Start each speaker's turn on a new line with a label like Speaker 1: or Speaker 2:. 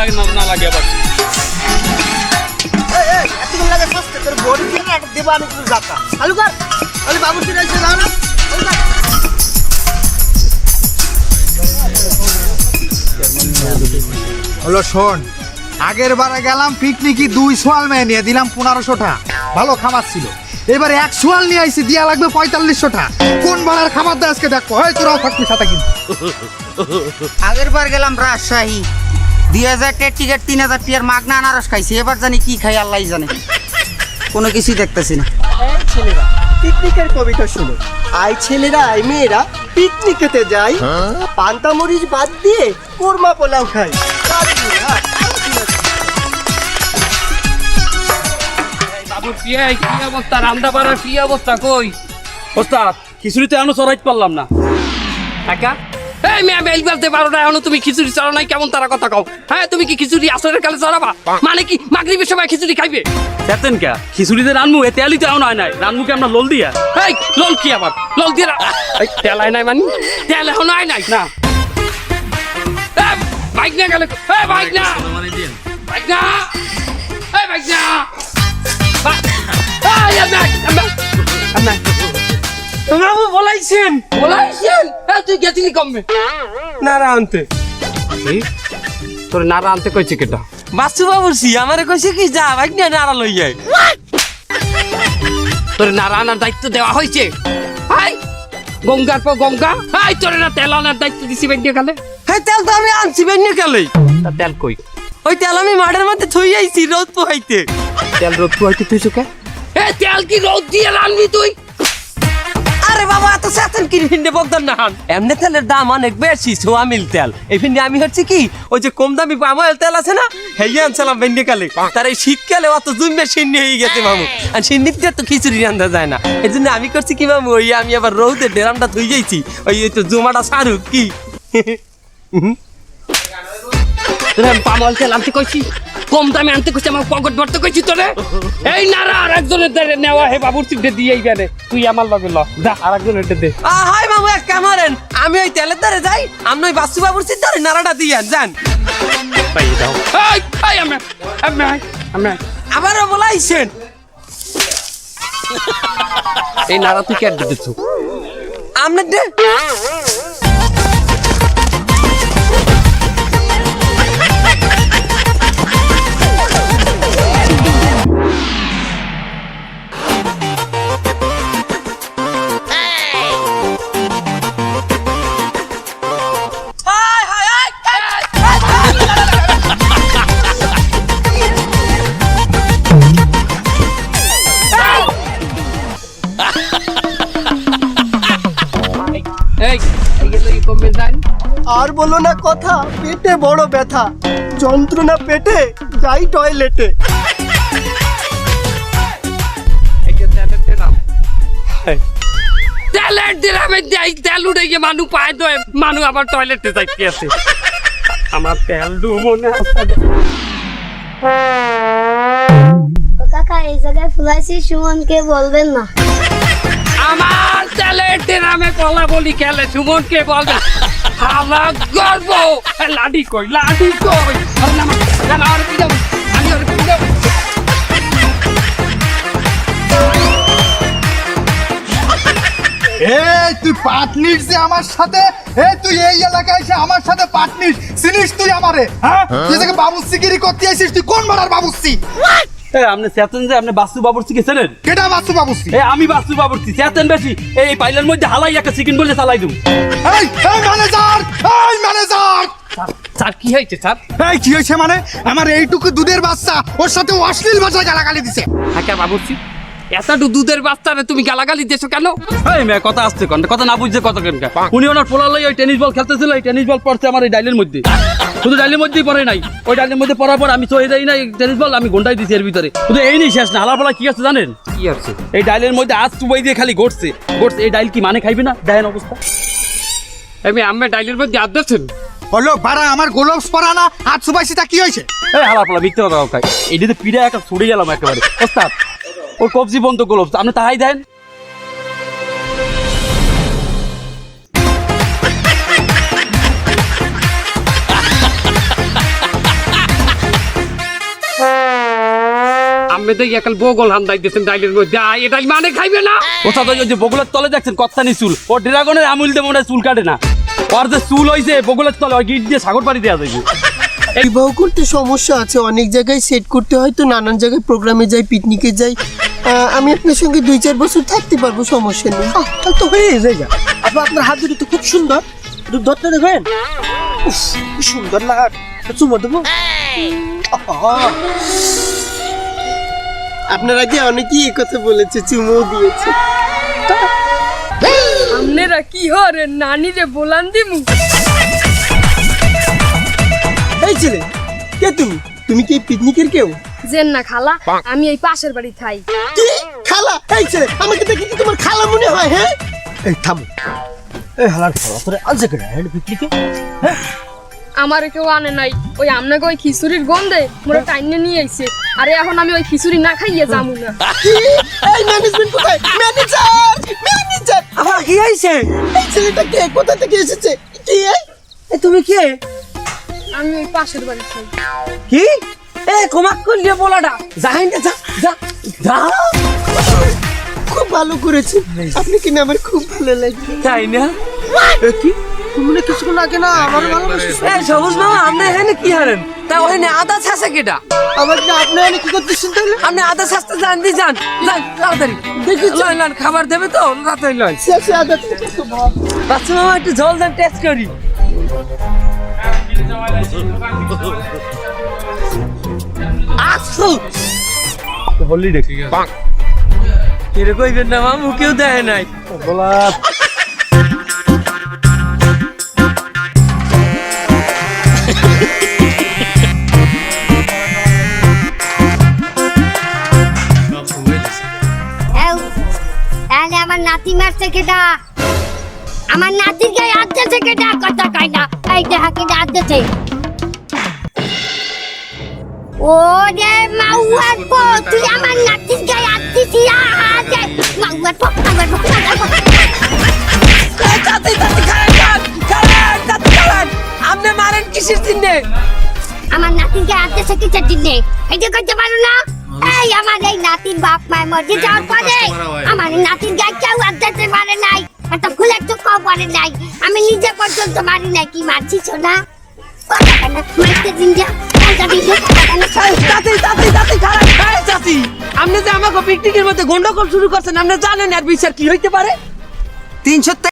Speaker 1: লাগে না লাগে আবার
Speaker 2: এতগুলো লাগে সস্তা তোর বডি দিয়ে না দেব আমি কিছু জাকা চালু কর তাহলে বাবুর্চি রাখছে দাও না
Speaker 3: হলো শোন আগের বারে গেলাম পিকনিকি 2 সোয়াল মেয়ে নিয়ে দিলাম 1500 টাকা ভালো খাবার ছিল এবারে 1 সোয়াল নিয়ে আইছি দিয়া লাগবে 4500 টাকা কোন বাড়ার খাবার দেয় আজকে দেখো এই তোরাও থাকবি সাথে কিন্তু
Speaker 4: আগের বার গেলাম রাজশাহী 2000 টাকার টিকিট 3000 টাকার মাগনা আনারস খাইছি এবার জানি কি খাই আল্লাহই জানে কোনো কিছুই দেখতেছি না
Speaker 2: এই ছেলেরা পিকনিকের কবিতা শুনো আই ছেলেরা আই মেয়েরা পিকনিকেতে যাই পান্তা মরিচ বাদ দিয়ে কোরমা পোলাও খাই
Speaker 1: বাবুর্চি এই কি অবস্থা রামদাপাড়ার কি অবস্থা কই ওস্তাদ খিচুড়িতে এখনো চড়াইতে পারলাম না একা এই মেয়ে বেল বেলতে পারো না এখনো তুমি খিচুড়ি চড়াও নাই কেমন তারা কথা কও হ্যাঁ তুমি কি খিচুড়ি আসরের কালে চড়াবা মানে কি মাগরিবের সময় খিচুড়ি খাইবে সেতেন কে খিচুড়িতে রানমু এ তেলই তো এখনো হয় নাই রানমুকে আমরা লোল দিয়া এই লোল কি আবার লোল দিয়া এই তেল হয় নাই মানে তেল এখনো হয় নাই না বাইক না গেলে বাইক না বাইক না বাইক না
Speaker 5: বাবু বলাইছেন
Speaker 1: তুই গেছিলি কমবে
Speaker 5: নারা আনতে
Speaker 1: তোর নাড়া আনতে কইছে কেটা
Speaker 5: বাসু বাবুরছি আমারে কইছে কি যা বাইক নিয়ে নারা লই যায়
Speaker 1: তোর নাড়া আনার দায়িত্ব দেওয়া হয়েছে হাই গঙ্গার পর গঙ্গা হাই তোর না তেল আনার দায়িত্ব দিছি বেন্ডিয়ে গেলে
Speaker 5: হ্যাঁ তেল তো আমি আনছি বেন্যে গেলেই
Speaker 1: তা তেল কই
Speaker 5: ওই তেল আমি মাঠের মধ্যে থই আইছি রোদ পোহাইতে
Speaker 1: তেল রোদ হইতে তুই চোখে এ তেল কি রোদ দিয়ে রানবি তুই
Speaker 5: আরে বাবা এত সেতন কি ভিন্ডে বকদান না হান এমনি তেলের দাম অনেক বেশি সোয়া মিল তেল এই ভিন্ডে আমি হচ্ছে কি ওই যে কম দামি পাম অয়েল তেল আছে না হেই আনছিলাম বেন্ডে কালে তার এই শীতকালে অত জুমে সিন্নি হয়ে গেছে মামু আর সিন্নিতে তো খিচুড়ি রান্ধা যায় না এই জন্য আমি করছি কি মামু ওই আমি আবার রৌদে ডেরামটা ধুই যাইছি ওই তো জুমাটা সারুক কি
Speaker 1: তোর পামল তেল আনতে কইছি কম দামে আনতে কইছি আমার পকেট ভরতে কইছি তোরে এই নাড়া আর একজনের দে নেওয়া হে বাবুর চিপে দিয়েই গেলে তুই আমার লগে ল দা আর একজনের দে
Speaker 5: হাই মামু এক কামারেন আমি ওই তেলের ধারে যাই আপনি ওই বাসু বাবুর চিন্তারে নাড়াটা দিয়েন যান
Speaker 1: পাই দাও এই এই আমরা
Speaker 5: আবারও বলাইছেন
Speaker 1: এই নাড়া তুই কে দিতেছ
Speaker 5: আপনার দে
Speaker 2: আর বলো না কথা পেটে বড় ব্যথা যন্ত্রণা পেটে যাই টয়লেটে
Speaker 1: টয়লেট দিলাম তেল উঠে গিয়ে মানুষ পায় তো মানুষ আবার টয়লেটে যাইতে আছে আমার তেল ডু মনে
Speaker 6: কাকা এই জায়গায় ফুলাইছি সুমনকে বলবেন না
Speaker 1: আমার তেলের ড্রামে কলা বলি খেলে সুমনকে বলবে আমার গর্ব লাডি কই
Speaker 3: এই তুই পার্টনিস যে আমার সাথে তুই এই এলাকায় এসে আমার সাথে পার্টনিস চিনিস তুই আমারে হ্যাঁ তুই যে বাবুসিগিরি করতে আইছিস তুই কোন বাড়ার বাবুসি
Speaker 1: আপনি চেতন যে আপনি বাসু বাবুর্চি গেছিলেন
Speaker 3: কেটা বাসু বাবুসি
Speaker 1: আমি বাসু বাবুর্চি চেতন বেশি এই পাইলের মধ্যে হালাই একটা চিকেন বলে চালাই দিম
Speaker 3: এই ম্যানেজার
Speaker 1: স্যার কি হয়েছে স্যার
Speaker 3: এই কি হয়েছে মানে আমার এইটুকু দুধের বাচ্চা ওর সাথে অশ্লীল ভাষায় গালাগালি দিছে
Speaker 1: হ্যাঁ বাবুর্চি এতটু দুধের বাচ্চারে তুমি গালাগালি দিয়েছো কেন এই মেয়ে কথা আসছে কথা না বুঝছে কত কেন উনি ওনার পোলালাই ওই টেনিস বল খেলতেছিল ওই টেনিস বল পড়ছে আমার এই ডাইলের মধ্যে শুধু ডাইলের মধ্যেই পড়ে নাই ওই ডাইলের মধ্যে পড়ার পর আমি চলে যাই না টেনিস বল আমি ঘন্টায় দিছি এর ভিতরে শুধু এই নেই শেষ না হালাপালা কি আছে জানেন কি আছে এই ডাইলের মধ্যে আজ চুবাই দিয়ে খালি ঘটছে এই ডাইল কি মানে খাইবে না ডাইন অবস্থা আমি আমি ডাইলের মধ্যে হাত দিচ্ছেন
Speaker 3: হলো বাড়া আমার গোলভস পরা না হাত চুবাইছি তা কি হয়েছে
Speaker 1: এই হালাপালা মিথ্যে কথা খাই এইটাতে পিড়ে একটা ছুড়ে গেলাম একেবারে ওস্তাদ ওর কবজি বন্ধ গোলভস আপনি তাহাই দেন আমি দেখি একাল বগল হান্দাই দিয়েছেন ডাইলের মধ্যে এটা মানে খাইবে না ওস্তাদ ওই যে বগলের তলে দেখছেন কত্তানি চুল ও ড্রাগনের আমুল দিয়ে মনে হয় চুল কাটে না ওর যে চুল হইছে বগলের তলে ওই গিট দিয়ে সাগর পাড়ি দেওয়া যায়
Speaker 2: বিবাহ করতে সমস্যা আছে, অনেক জায়গায় সেট করতে হয়, তো নানান জায়গায় প্রোগ্রামে যাই, পিকনিকে যাই। আমি আপনার সঙ্গে 2-4 বছর থাকতে পারবো, সমস্যা নেই।
Speaker 7: তাহলে তো হয়ে যায়। আপনার হাত দুটো তো খুব সুন্দর, একটু ধরতে দেবেন? উফ, কি সুন্দর লাগা, চুমো দেবো।
Speaker 2: আপনার আগে অনেকেই এই কথা বলেছে, চুমো দিয়েছে।
Speaker 8: আপনারা কি হরে নানি রে বলান দিমু
Speaker 2: এই ছেলে, কে তুমি? তুমি কি এই পিকনিকের কেউ?
Speaker 8: জেন না খালা, আমি এই পাশের বাড়ি থাই।
Speaker 2: কি খালা? এই ছেলে, আমাকে দেখে কি তোমার খালা মনে হয়? হ্যাঁ,
Speaker 7: এই থামো, এই হালার খাওয়া তোরে আনছে কেন পিকনিকে?
Speaker 8: আমার কেউ আনে নাই, ওই আপনাকে ওই খিচুড়ির গন্ধে মোরা টাইনে নিয়ে আইছে। আরে এখন আমি ওই খিচুড়ি না খাইয়ে যাবো না।
Speaker 2: কি? এই ম্যানেজমেন্ট কোথায়? Manager, manager!
Speaker 7: আমার কি হয়েছে?
Speaker 2: এই ছেলেটা কে? কোথা থেকে এসেছে? কি?
Speaker 7: তুমি কে?
Speaker 8: আমি ওই পাশের বাড়ি থাই।
Speaker 7: কি? এ কমাক করলে বলাটা যাই না, যা যা যা।
Speaker 2: খুব ভালো করেছেন আপনি, কিনা আমার খুব ভালো লাগে।
Speaker 5: তাই না
Speaker 7: কি তুমি কিছুক্ষণ আগে না আমার ভালোবাসিস?
Speaker 5: এ সবুজ মামা আপনি এখানে কি হারেন তা ওখানে আদা ছাসে কেটা
Speaker 2: আমার না আপনার কি করতেছেন তাহলে?
Speaker 5: আপনি আদা ছাসতে যান যান তাড়াতাড়ি লন লন খাবার দেবে তো তাড়াতাড়ি লন
Speaker 2: শেষে আদা তো ভাব।
Speaker 5: বাচ্চা মামা একটু জল দেন টেস্ট করি আসো
Speaker 1: বললি দেখি
Speaker 5: কিরে কইবেন না মামু কেউ দেয় নাই
Speaker 6: তাহলে আমার নাতি মারছে কেটা? আমার নাতির গায়ে হাত দিয়েছে কেটা? কথা কয় না, এই দেখা কেটা হাত দিয়েছে? ও রে মাউয়ার পো, তুই আমার নাতির গায়ে হাত দিছিস? মাউয়ার পো, মাউয়ার পো, মাউয়ার পো।
Speaker 5: আপনি মারেন কিসের চিহ্নে
Speaker 6: আমার নাতির গায়ে হাত দিয়েছে কিসের দিনে? এটা করতে পারো না? এই আমার এই নাতির বাপ মায়ের মধ্যে যাওয়ার পরে আমার এই নাতির গায়ে কেউ হাত দিতে পারে নাই, একটা ফুলের টুকাও পরে নাই, আমি নিজে পর্যন্ত মারি নাই। কি মারছিস না? কথা কেন মারতে দিন যা, কথা দিন যা, কথা কেন?
Speaker 5: চাচি আপনি যে আমাকে পিকনিকের মধ্যে গন্ডগোল শুরু করছেন আপনি জানেন আর বিচার কি হইতে পারে
Speaker 4: 300